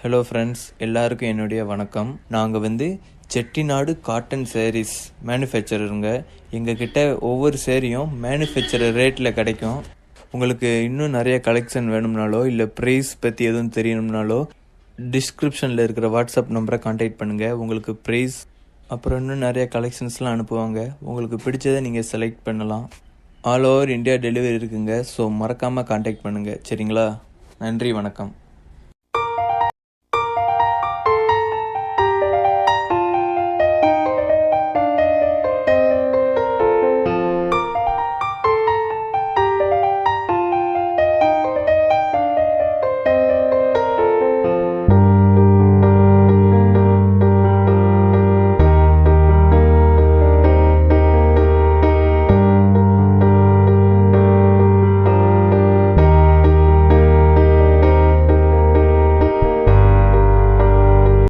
Hello friends, எல்லாருக்கும் என்னுடைய வணக்கம். நாங்கள் செட்டிநாடு காட்டன் சாரீஸ் மேனுஃபேக்சரருங்க. எங்ககிட்ட ஒவ்வொரு சேரீயும் மேனுஃபேக்சரர் ரேட்டில் கிடைக்கும். உங்களுக்கு இன்னும் நிறைய கலெக்ஷன் வேணும்னாலோ இல்லை ப்ரைஸ் பற்றி எதுவும் தெரியணும்னாலோ டிஸ்கிரிப்ஷனில் இருக்கிற வாட்ஸ்அப் நம்பரை கான்டாக்ட் பண்ணுங்கள். உங்களுக்கு ப்ரைஸ் அப்புறம் இன்னும் நிறைய கலெக்ஷன்ஸ்லாம் அனுப்புவாங்க. உங்களுக்கு பிடிச்சதை நீங்கள் செலக்ட் பண்ணலாம். ஆல் ஓவர் இந்தியா டெலிவரி இருக்குங்க. ஸோ மறக்காமல் கான்டாக்ட் பண்ணுங்கள். சரிங்களா? நன்றி, வணக்கம்.